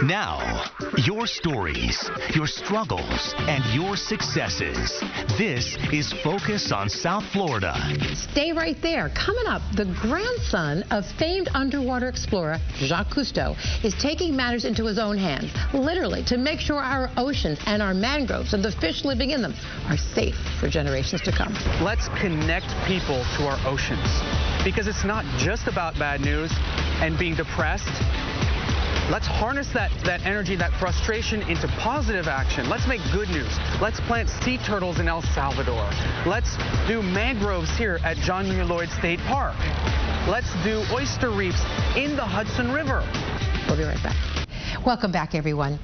Now, your stories, your struggles, and your successes. This is Focus on South Florida. Stay right there. Coming up, the grandson of famed underwater explorer Jacques Cousteau is taking matters into his own hands, literally, to make sure our oceans and our mangroves and the fish living in them are safe for generations to come. Let's connect people to our oceans, because it's not just about bad news and being depressed. Let's harness that energy, that frustration into positive action. Let's make good news. Let's plant sea turtles in El Salvador. Let's do mangroves here at John Muir Lloyd State Park. Let's do oyster reefs in the Hudson River. We'll be right back. Welcome back, everyone.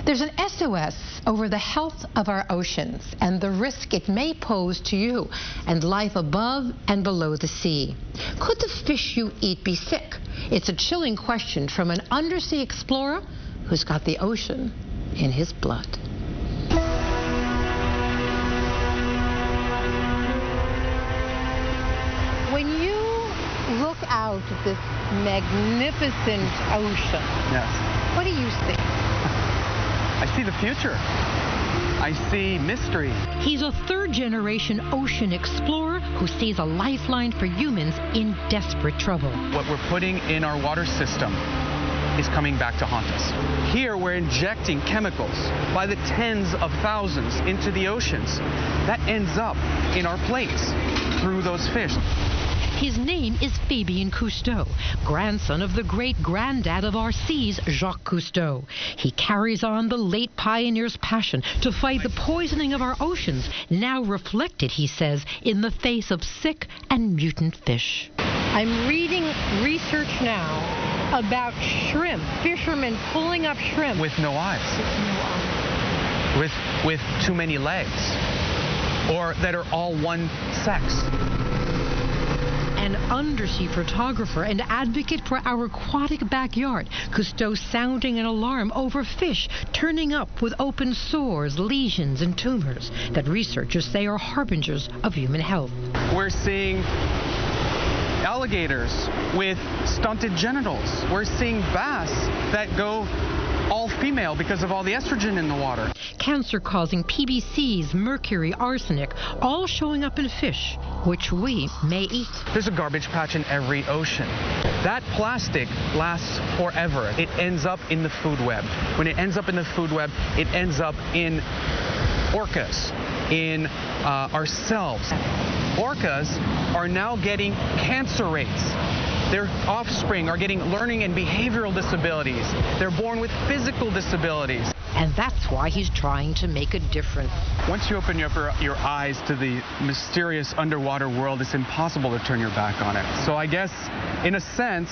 There's an SOS over the health of our oceans and the risk it may pose to you and life above and below the sea. Could the fish you eat be sick? It's a chilling question from an undersea explorer who's got the ocean in his blood. When you look out at this magnificent ocean, Yes. what do you see? I see the future. I see mystery. He's a third-generation ocean explorer who sees a lifeline for humans in desperate trouble. What we're putting in our water system is coming back to haunt us. Here we're injecting chemicals by the tens of thousands into the oceans. That ends up in our plates through those fish. His name is Fabien Cousteau, grandson of the great-granddad of our seas, Jacques Cousteau. He carries on the late pioneer's passion to fight the poisoning of our oceans, now reflected, he says, in the face of sick and mutant fish. I'm reading research now about shrimp, fishermen pulling up shrimp. With no eyes. With too many legs. Or that are all one sex. An undersea photographer and advocate for our aquatic backyard, Cousteau sounding an alarm over fish turning up with open sores, lesions, and tumors that researchers say are harbingers of human health. We're seeing alligators with stunted genitals. We're seeing bass that go all female because of all the estrogen in the water. Cancer-causing PBCs, mercury, arsenic, all showing up in fish, which we may eat. There's a garbage patch in every ocean. That plastic lasts forever. It ends up in the food web. When it ends up in the food web, it ends up in orcas, in ourselves. Orcas are now getting cancer rates. Their offspring are getting learning and behavioral disabilities. They're born with physical disabilities. And that's why he's trying to make a difference. Once you open your eyes to the mysterious underwater world, it's impossible to turn your back on it. So I guess, in a sense,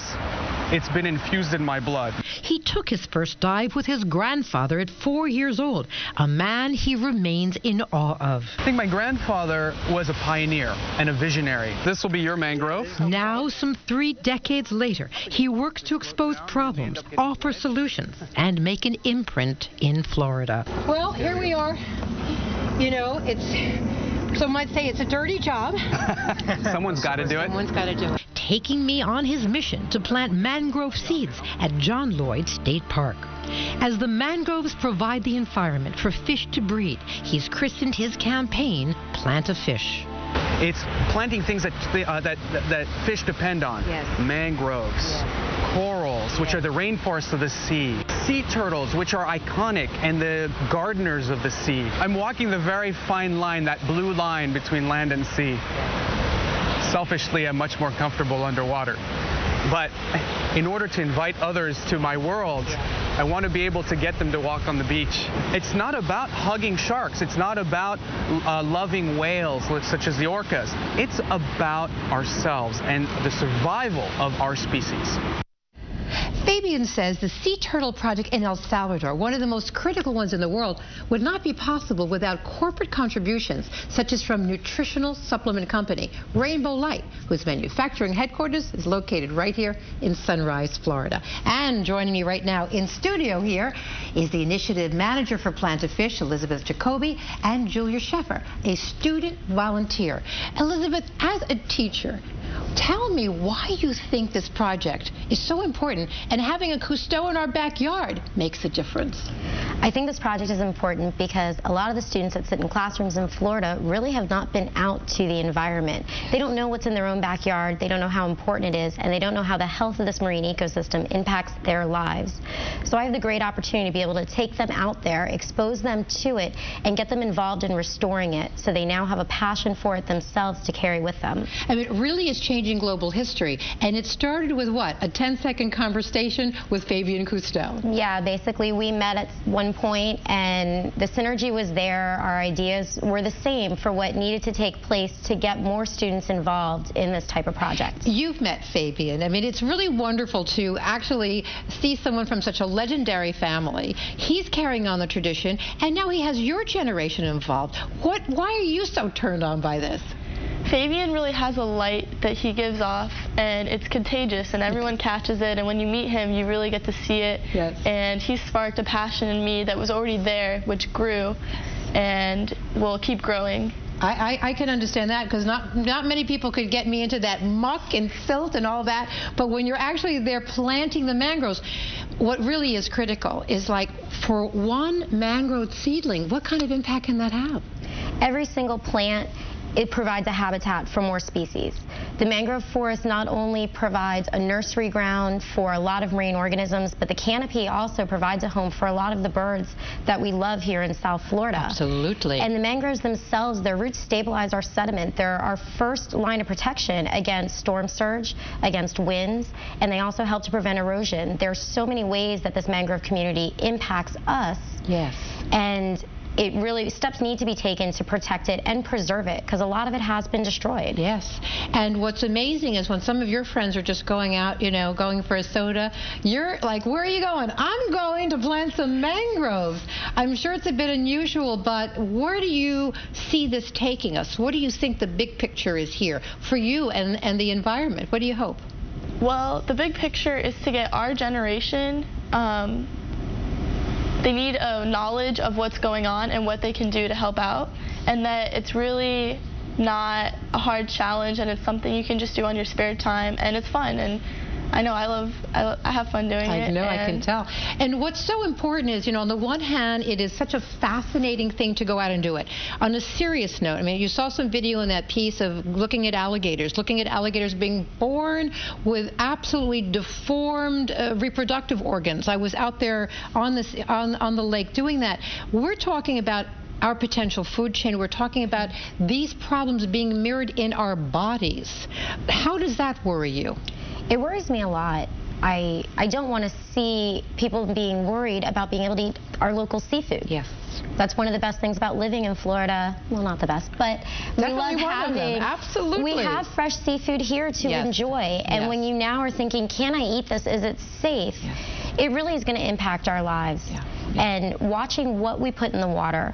it's been infused in my blood. He took his first dive with his grandfather at 4 years old, a man he remains in awe of. I think my grandfather was a pioneer and a visionary. This will be your mangrove. Now, some 3 decades later, he works to expose problems, offer solutions, and make an imprint in Florida. Well, here we are. You know, some might say it's a dirty job. Someone's got to do it. Someone's got to do it. Taking me on his mission to plant mangrove seeds at John Lloyd State Park. As the mangroves provide the environment for fish to breed, he's christened his campaign Plant a Fish. It's planting things that fish depend on. Yes. Mangroves, yes. Corals, which are the rainforests of the sea. Sea turtles, which are iconic and the gardeners of the sea. I'm walking the very fine line, that blue line between land and sea. Selfishly, I'm much more comfortable underwater. But in order to invite others to my world, I want to be able to get them to walk on the beach. It's not about hugging sharks. It's not about loving whales, such as the orcas. It's about ourselves and the survival of our species. Fabien says the sea turtle project in El Salvador, one of the most critical ones in the world, would not be possible without corporate contributions, such as from nutritional supplement company Rainbow Light, whose manufacturing headquarters is located right here in Sunrise, Florida. And joining me right now in studio here is the initiative manager for Plant a Fish, Elizabeth Jacoby, and Julia Sheffer, a student volunteer. Elizabeth, as a teacher, tell me why you think this project is so important, and having a Cousteau in our backyard makes a difference. I think this project is important because a lot of the students that sit in classrooms in Florida really have not been out to the environment. They don't know what's in their own backyard, they don't know how important it is, and they don't know how the health of this marine ecosystem impacts their lives. So I have the great opportunity to be able to take them out there, expose them to it, and get them involved in restoring it so they now have a passion for it themselves to carry with them. I mean, it really is changing global history, and it started with what? A 10-second conversation with Fabian Cousteau. Yeah, basically we met at one point and the synergy was there. Our ideas were the same for what needed to take place to get more students involved in this type of project. You've met Fabian. I mean, it's really wonderful to actually see someone from such a legendary family. He's carrying on the tradition, and now he has your generation involved. Why are you so turned on by this? Fabian really has a light that he gives off, and it's contagious, and everyone catches it, and when you meet him, you really get to see it. Yes. And he sparked a passion in me that was already there, which grew and will keep growing. I can understand that, because not many people could get me into that muck and silt and all that, but when you're actually there planting the mangroves, what really is critical is, like, for one mangrove seedling, what kind of impact can that have? Every single plant, it provides a habitat for more species. The mangrove forest not only provides a nursery ground for a lot of marine organisms, but the canopy also provides a home for a lot of the birds that we love here in South Florida. Absolutely. And the mangroves themselves, their roots stabilize our sediment. They're our first line of protection against storm surge, against winds, and they also help to prevent erosion. There are so many ways that this mangrove community impacts us. Yes. And steps need to be taken to protect it and preserve it, because a lot of it has been destroyed. Yes. And what's amazing is when some of your friends are just going out, you know, going for a soda, you're like, where are you going? I'm going to plant some mangroves. I'm sure it's a bit unusual, but where do you see this taking us? What do you think the big picture is here for you and the environment? What do you hope? Well, the big picture is to get our generation, they need a knowledge of what's going on and what they can do to help out, and that it's really not a hard challenge, and it's something you can just do on your spare time, and it's fun. And I know I have fun doing it. I know, I can tell. And what's so important is, you know, on the one hand, it is such a fascinating thing to go out and do it. On a serious note, I mean, you saw some video in that piece of looking at alligators being born with absolutely deformed reproductive organs. I was out there on the lake doing that. We're talking about our potential food chain. We're talking about these problems being mirrored in our bodies. How does that worry you? It worries me a lot. I don't want to see people being worried about being able to eat our local seafood. Yes. That's one of the best things about living in Florida. Well, not the best, but we love having. Absolutely. We have fresh seafood here to enjoy, and when you now are thinking, can I eat this? Is it safe? Yes. It really is going to impact our lives. Yeah. And watching what we put in the water,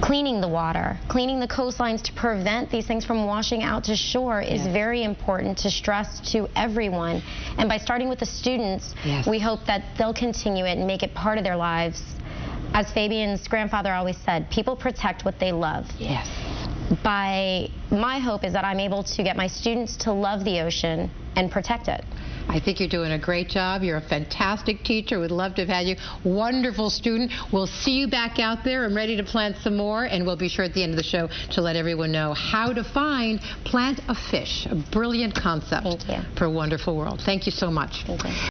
cleaning the water, cleaning the coastlines to prevent these things from washing out to shore is very important to stress to everyone. And by starting with the students, we hope that they'll continue it and make it part of their lives. As Fabian's grandfather always said, people protect what they love. Yes. My hope is that I'm able to get my students to love the ocean and protect it. I think you're doing a great job. You're a fantastic teacher. We'd love to have had you. Wonderful student. We'll see you back out there and ready to plant some more, and we'll be sure at the end of the show to let everyone know how to find Plant a Fish, a brilliant concept for a wonderful world. Thank you so much. Thank you.